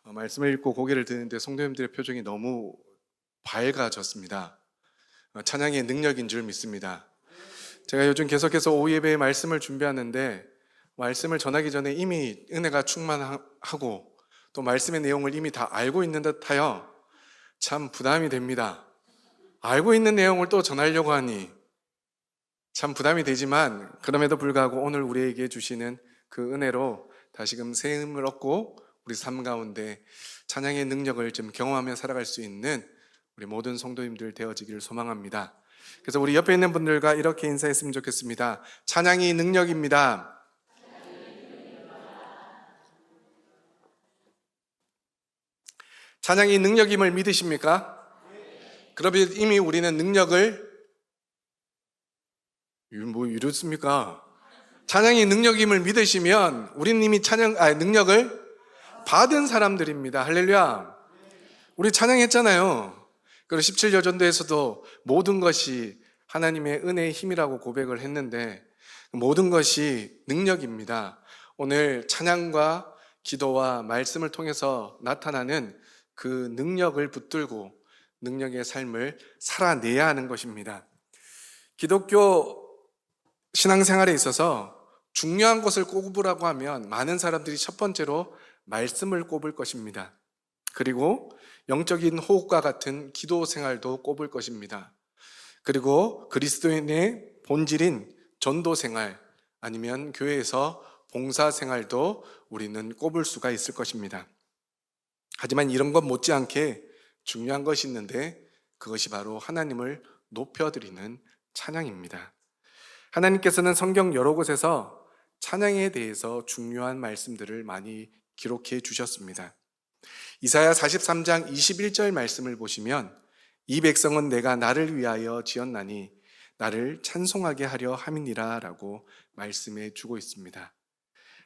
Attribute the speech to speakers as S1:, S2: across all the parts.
S1: 말씀을 읽고 고개를 드는데 성도님들의 표정이 너무 밝아졌습니다. 찬양의 능력인 줄 믿습니다. 제가 요즘 계속해서 오후 예배의 말씀을 준비하는데 말씀을 전하기 전에 이미 은혜가 충만하고 또 말씀의 내용을 이미 다 알고 있는 듯하여 참 부담이 됩니다. 알고 있는 내용을 또 전하려고 하니 참 부담이 되지만 그럼에도 불구하고 오늘 우리에게 주시는 그 은혜로 다시금 새 힘을 얻고 우리 삶 가운데 찬양의 능력을 좀 경험하며 살아갈 수 있는 우리 모든 성도님들 되어지기를 소망합니다. 그래서 우리 옆에 있는 분들과 이렇게 인사했으면 좋겠습니다. 찬양이 능력입니다. 찬양이 능력임을 믿으십니까? 그러면 이미 우리는 능력을 이렇습니까? 찬양이 능력임을 믿으시면 우리는 이미 능력을 받은 사람들입니다. 할렐루야. 우리 찬양했잖아요. 그리고 17여 전도에서도 모든 것이 하나님의 은혜의 힘이라고 고백을 했는데 모든 것이 능력입니다. 오늘 찬양과 기도와 말씀을 통해서 나타나는 그 능력을 붙들고 능력의 삶을 살아내야 하는 것입니다. 기독교 신앙생활에 있어서 중요한 것을 꼽으라고 하면 많은 사람들이 첫 번째로 말씀을 꼽을 것입니다. 그리고 영적인 호흡과 같은 기도 생활도 꼽을 것입니다. 그리고 그리스도인의 본질인 전도 생활 아니면 교회에서 봉사 생활도 우리는 꼽을 수가 있을 것입니다. 하지만 이런 것 못지않게 중요한 것이 있는데 그것이 바로 하나님을 높여드리는 찬양입니다. 하나님께서는 성경 여러 곳에서 찬양에 대해서 중요한 말씀들을 많이 기록해 주셨습니다. 이사야 43장 21절 말씀을 보시면 이 백성은 내가 나를 위하여 지었나니 나를 찬송하게 하려 함이니라 라고 말씀해 주고 있습니다.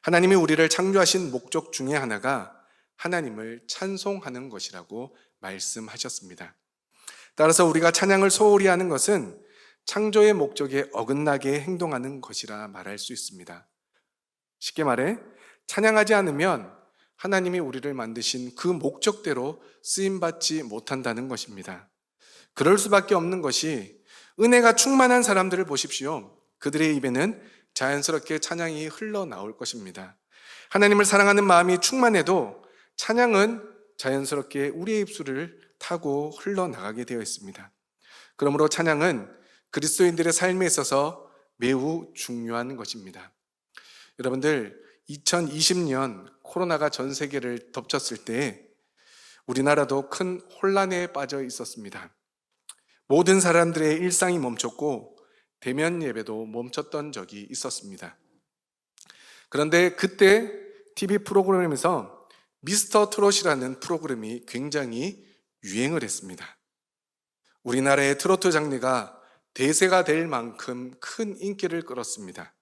S1: 하나님이 우리를 창조하신 목적 중에 하나가 하나님을 찬송하는 것이라고 말씀하셨습니다. 따라서 우리가 찬양을 소홀히 하는 것은 창조의 목적에 어긋나게 행동하는 것이라 말할 수 있습니다. 쉽게 말해 찬양하지 않으면 하나님이 우리를 만드신 그 목적대로 쓰임받지 못한다는 것입니다. 그럴 수밖에 없는 것이 은혜가 충만한 사람들을 보십시오. 그들의 입에는 자연스럽게 찬양이 흘러나올 것입니다. 하나님을 사랑하는 마음이 충만해도 찬양은 자연스럽게 우리의 입술을 타고 흘러나가게 되어 있습니다. 그러므로 찬양은 그리스도인들의 삶에 있어서 매우 중요한 것입니다. 여러분들 2020년 코로나가 전 세계를 덮쳤을 때 우리나라도 큰 혼란에 빠져 있었습니다. 모든 사람들의 일상이 멈췄고 대면 예배도 멈췄던 적이 있었습니다. 그런데 그때 TV 프로그램에서 미스터 트롯이라는 프로그램이 굉장히 유행을 했습니다. 우리나라의 트로트 장르가 대세가 될 만큼 큰 인기를 끌었습니다.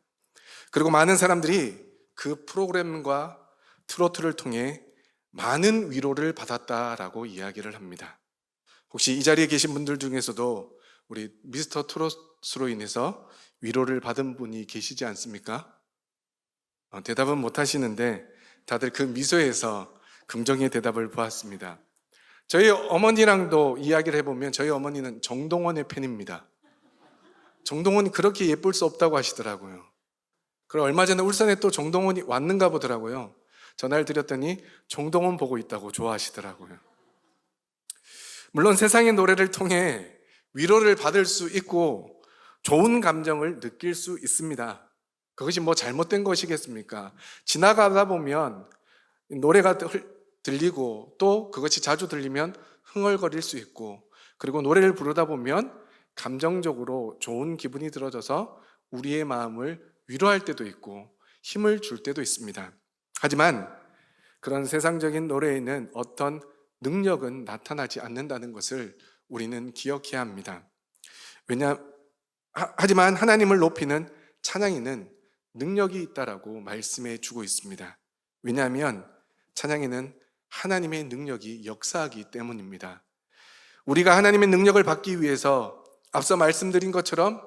S1: 그리고 많은 사람들이 그 프로그램과 트로트를 통해 많은 위로를 받았다라고 이야기를 합니다. 혹시 이 자리에 계신 분들 중에서도 우리 미스터 트롯으로 인해서 위로를 받은 분이 계시지 않습니까? 대답은 못 하시는데 다들 그 미소에서 긍정의 대답을 보았습니다. 저희 어머니랑도 이야기를 해보면 저희 어머니는 정동원의 팬입니다. 정동원이 그렇게 예쁠 수 없다고 하시더라고요. 그리고 얼마 전에 울산에 또 정동원이 왔는가 보더라고요. 전화를 드렸더니 정동원 보고 있다고 좋아하시더라고요. 물론 세상의 노래를 통해 위로를 받을 수 있고 좋은 감정을 느낄 수 있습니다. 그것이 뭐 잘못된 것이겠습니까? 지나가다 보면 노래가 들리고 또 그것이 자주 들리면 흥얼거릴 수 있고 그리고 노래를 부르다 보면 감정적으로 좋은 기분이 들어져서 우리의 마음을 위로할 때도 있고 힘을 줄 때도 있습니다. 하지만 그런 세상적인 노래에는 어떤 능력은 나타나지 않는다는 것을 우리는 기억해야 합니다. 하지만 하나님을 높이는 찬양에는 능력이 있다라고 말씀해 주고 있습니다. 왜냐하면 찬양에는 하나님의 능력이 역사하기 때문입니다. 우리가 하나님의 능력을 받기 위해서 앞서 말씀드린 것처럼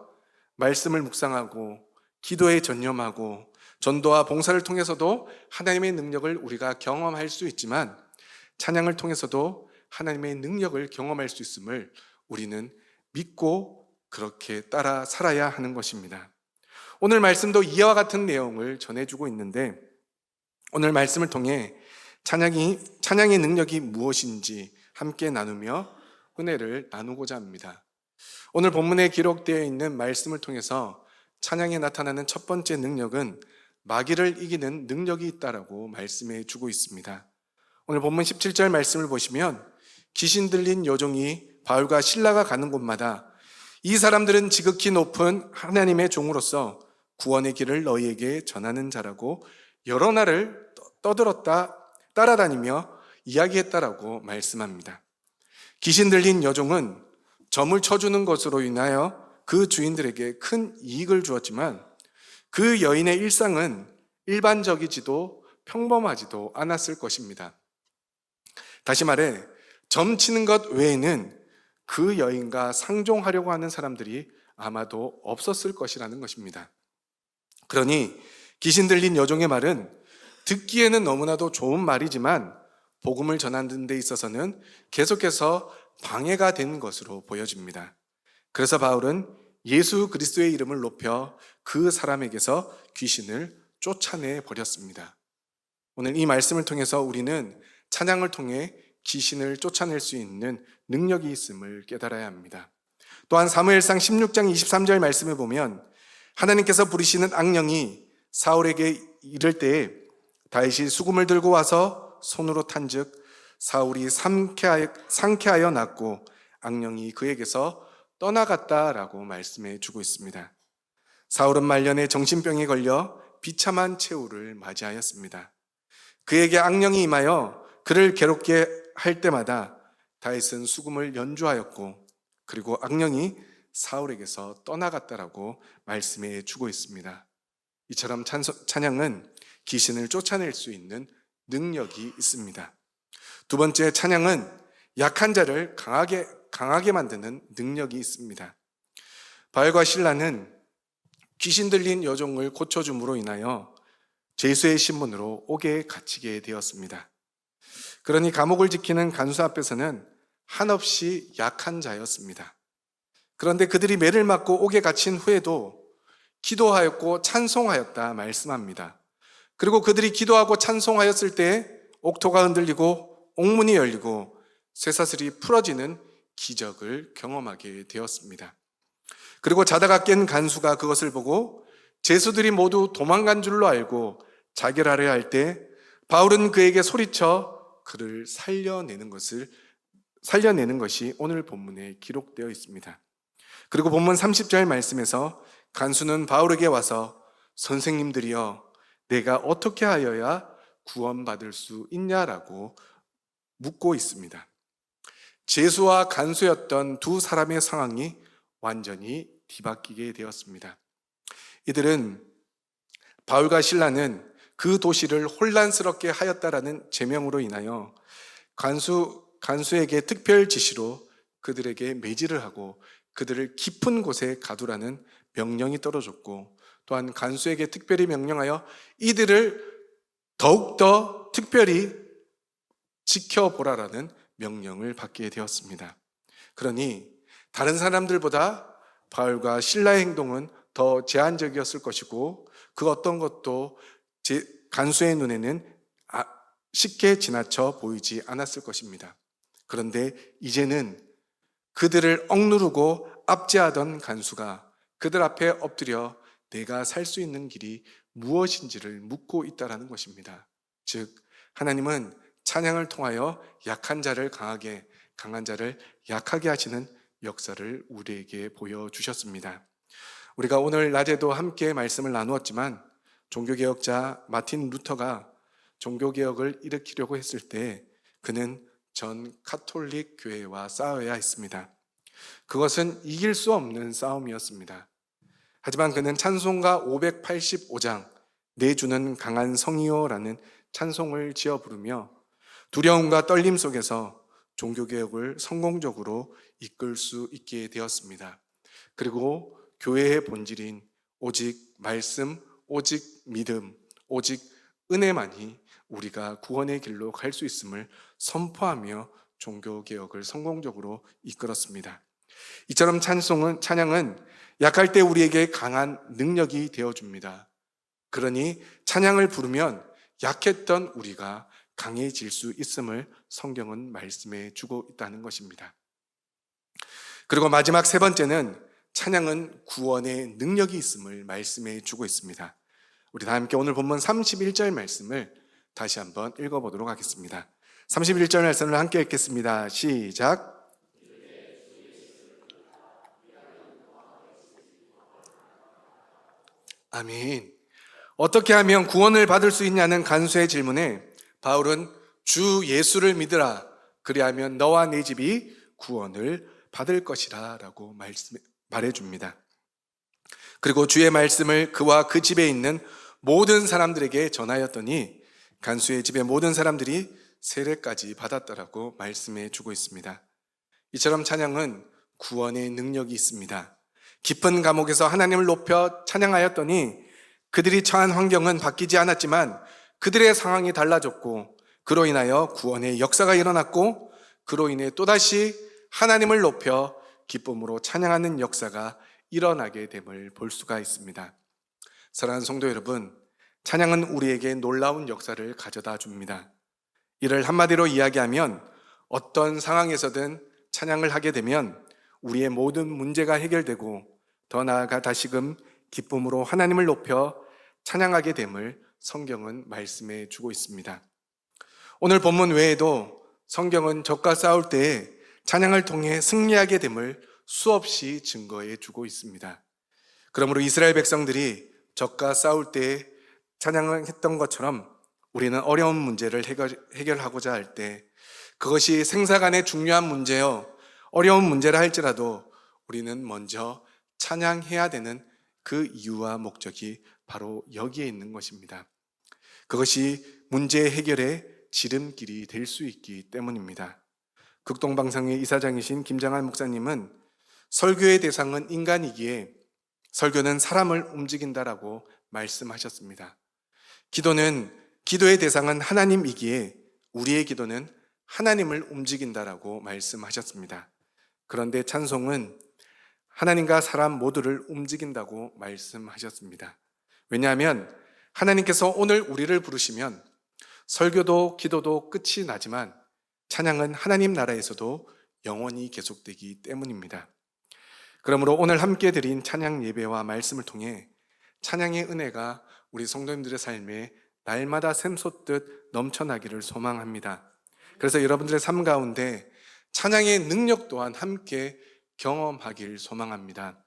S1: 말씀을 묵상하고 기도에 전념하고 전도와 봉사를 통해서도 하나님의 능력을 우리가 경험할 수 있지만 찬양을 통해서도 하나님의 능력을 경험할 수 있음을 우리는 믿고 그렇게 따라 살아야 하는 것입니다. 오늘 말씀도 이와 같은 내용을 전해주고 있는데, 오늘 말씀을 통해 찬양의 능력이 무엇인지 함께 나누며 은혜를 나누고자 합니다. 오늘 본문에 기록되어 있는 말씀을 통해서 찬양에 나타나는 첫 번째 능력은 마귀를 이기는 능력이 있다라고 말씀해 주고 있습니다. 오늘 본문 17절 말씀을 보시면 귀신 들린 여종이 바울과 실라가 가는 곳마다 이 사람들은 지극히 높은 하나님의 종으로서 구원의 길을 너희에게 전하는 자라고 여러 날을 떠들었다 따라다니며 이야기했다라고 말씀합니다. 귀신 들린 여종은 점을 쳐주는 것으로 인하여 그 주인들에게 큰 이익을 주었지만 그 여인의 일상은 일반적이지도 평범하지도 않았을 것입니다. 다시 말해 점 치는 것 외에는 그 여인과 상종하려고 하는 사람들이 아마도 없었을 것이라는 것입니다. 그러니 귀신 들린 여종의 말은 듣기에는 너무나도 좋은 말이지만 복음을 전하는 데 있어서는 계속해서 방해가 된 것으로 보여집니다. 그래서 바울은 예수 그리스도의 이름을 높여 그 사람에게서 귀신을 쫓아내 버렸습니다. 오늘 이 말씀을 통해서 우리는 찬양을 통해 귀신을 쫓아낼 수 있는 능력이 있음을 깨달아야 합니다. 또한 사무엘상 16장 23절 말씀을 보면 하나님께서 부르시는 악령이 사울에게 이를 때에 다윗이 수금을 들고 와서 손으로 탄즉 사울이 상쾌하여 났고 악령이 그에게서 떠나갔다라고 말씀해 주고 있습니다. 사울은 말년에 정신병에 걸려 비참한 최후를 맞이하였습니다. 그에게 악령이 임하여 그를 괴롭게 할 때마다 다윗은 수금을 연주하였고 그리고 악령이 사울에게서 떠나갔다라고 말씀해 주고 있습니다. 이처럼 찬양은 귀신을 쫓아낼 수 있는 능력이 있습니다. 두 번째, 찬양은 약한 자를 강하게 만드는 능력이 있습니다. 바울과 실라는 귀신 들린 여종을 고쳐줌으로 인하여 죄수의 신분으로 옥에 갇히게 되었습니다. 그러니 감옥을 지키는 간수 앞에서는 한없이 약한 자였습니다. 그런데 그들이 매를 맞고 옥에 갇힌 후에도 기도하였고 찬송하였다 말씀합니다. 그리고 그들이 기도하고 찬송하였을 때 옥토가 흔들리고 옥문이 열리고 쇠사슬이 풀어지는 기적을 경험하게 되었습니다. 그리고 자다가 깬 간수가 그것을 보고 죄수들이 모두 도망간 줄로 알고 자결하려 할 때 바울은 그에게 소리쳐 그를 살려내는 것이 오늘 본문에 기록되어 있습니다. 그리고 본문 30절 말씀에서 간수는 바울에게 와서 선생님들이여 내가 어떻게 하여야 구원받을 수 있냐라고 묻고 있습니다. 죄수와 간수였던 두 사람의 상황이 완전히 뒤바뀌게 되었습니다. 이들은 바울과 실라는 그 도시를 혼란스럽게 하였다라는 제명으로 인하여 간수에게 특별 지시로 그들에게 매질을 하고 그들을 깊은 곳에 가두라는 명령이 떨어졌고 또한 간수에게 특별히 명령하여 이들을 더욱더 특별히 지켜보라라는 명령을 받게 되었습니다. 그러니 다른 사람들보다 바울과 실라의 행동은 더 제한적이었을 것이고 그 어떤 것도 간수의 눈에는 쉽게 지나쳐 보이지 않았을 것입니다. 그런데 이제는 그들을 억누르고 압제하던 간수가 그들 앞에 엎드려 내가 살 수 있는 길이 무엇인지를 묻고 있다는 것입니다. 즉 하나님은 찬양을 통하여 약한 자를 강하게, 강한 자를 약하게 하시는 역사를 우리에게 보여주셨습니다. 우리가 오늘 낮에도 함께 말씀을 나누었지만 종교개혁자 마틴 루터가 종교개혁을 일으키려고 했을 때 그는 전 카톨릭 교회와 싸워야 했습니다. 그것은 이길 수 없는 싸움이었습니다. 하지만 그는 찬송가 585장 내주는 강한 성이요라는 찬송을 지어 부르며 두려움과 떨림 속에서 종교개혁을 성공적으로 이끌 수 있게 되었습니다. 그리고 교회의 본질인 오직 말씀, 오직 믿음, 오직 은혜만이 우리가 구원의 길로 갈 수 있음을 선포하며 종교개혁을 성공적으로 이끌었습니다. 이처럼 찬양은 약할 때 우리에게 강한 능력이 되어줍니다. 그러니 찬양을 부르면 약했던 우리가 강해질 수 있음을 성경은 말씀해 주고 있다는 것입니다. 그리고 마지막 세 번째는 찬양은 구원의 능력이 있음을 말씀해 주고 있습니다. 우리 다 함께 오늘 본문 31절 말씀을 다시 한번 읽어보도록 하겠습니다. 31절 말씀을 함께 읽겠습니다. 시작. 아멘. 어떻게 하면 구원을 받을 수 있냐는 간수의 질문에 바울은 주 예수를 믿으라. 그리하면 너와 네 집이 구원을 받을 것이라 라고 말해줍니다. 그리고 주의 말씀을 그와 그 집에 있는 모든 사람들에게 전하였더니 간수의 집의 모든 사람들이 세례까지 받았다라고 말씀해 주고 있습니다. 이처럼 찬양은 구원의 능력이 있습니다. 깊은 감옥에서 하나님을 높여 찬양하였더니 그들이 처한 환경은 바뀌지 않았지만 그들의 상황이 달라졌고 그로 인하여 구원의 역사가 일어났고 그로 인해 또다시 하나님을 높여 기쁨으로 찬양하는 역사가 일어나게 됨을 볼 수가 있습니다. 사랑하는 성도 여러분, 찬양은 우리에게 놀라운 역사를 가져다 줍니다. 이를 한마디로 이야기하면 어떤 상황에서든 찬양을 하게 되면 우리의 모든 문제가 해결되고 더 나아가 다시금 기쁨으로 하나님을 높여 찬양하게 됨을 성경은 말씀해 주고 있습니다. 오늘 본문 외에도 성경은 적과 싸울 때에 찬양을 통해 승리하게 됨을 수없이 증거해 주고 있습니다. 그러므로 이스라엘 백성들이 적과 싸울 때에 찬양을 했던 것처럼 우리는 어려운 문제를 해결하고자 할 때 그것이 생사간의 중요한 문제요 어려운 문제라 할지라도 우리는 먼저 찬양해야 되는 그 이유와 목적이 바로 여기에 있는 것입니다. 그것이 문제 해결의 지름길이 될 수 있기 때문입니다. 극동방송의 이사장이신 김장한 목사님은 설교의 대상은 인간이기에 설교는 사람을 움직인다라고 말씀하셨습니다. 기도의 대상은 하나님이기에 우리의 기도는 하나님을 움직인다라고 말씀하셨습니다. 그런데 찬송은 하나님과 사람 모두를 움직인다고 말씀하셨습니다. 왜냐하면 하나님께서 오늘 우리를 부르시면 설교도 기도도 끝이 나지만 찬양은 하나님 나라에서도 영원히 계속되기 때문입니다. 그러므로 오늘 함께 드린 찬양 예배와 말씀을 통해 찬양의 은혜가 우리 성도님들의 삶에 날마다 샘솟듯 넘쳐나기를 소망합니다. 그래서 여러분들의 삶 가운데 찬양의 능력 또한 함께 경험하길 소망합니다.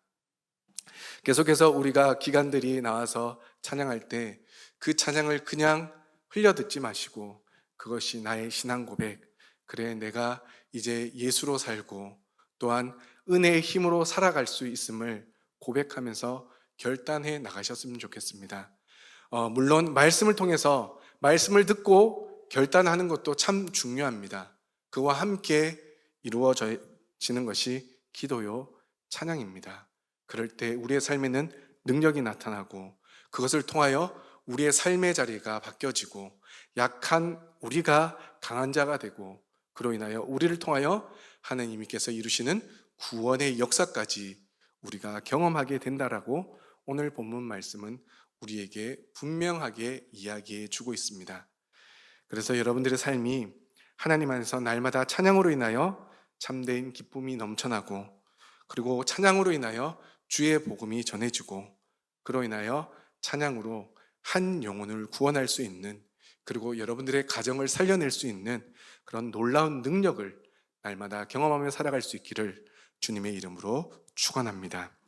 S1: 계속해서 우리가 기관들이 나와서 찬양할 때 그 찬양을 그냥 흘려듣지 마시고 그것이 나의 신앙 고백, 그래 내가 이제 예수로 살고 또한 은혜의 힘으로 살아갈 수 있음을 고백하면서 결단해 나가셨으면 좋겠습니다. 물론 말씀을 통해서 말씀을 듣고 결단하는 것도 참 중요합니다. 그와 함께 이루어지는 것이 기도요 찬양입니다. 그럴 때 우리의 삶에는 능력이 나타나고 그것을 통하여 우리의 삶의 자리가 바뀌어지고 약한 우리가 강한 자가 되고 그로 인하여 우리를 통하여 하나님께서 이루시는 구원의 역사까지 우리가 경험하게 된다라고 오늘 본문 말씀은 우리에게 분명하게 이야기해 주고 있습니다. 그래서 여러분들의 삶이 하나님 안에서 날마다 찬양으로 인하여 참된 기쁨이 넘쳐나고 그리고 찬양으로 인하여 주의 복음이 전해지고 그로 인하여 찬양으로 한 영혼을 구원할 수 있는 그리고 여러분들의 가정을 살려낼 수 있는 그런 놀라운 능력을 날마다 경험하며 살아갈 수 있기를 주님의 이름으로 축원합니다.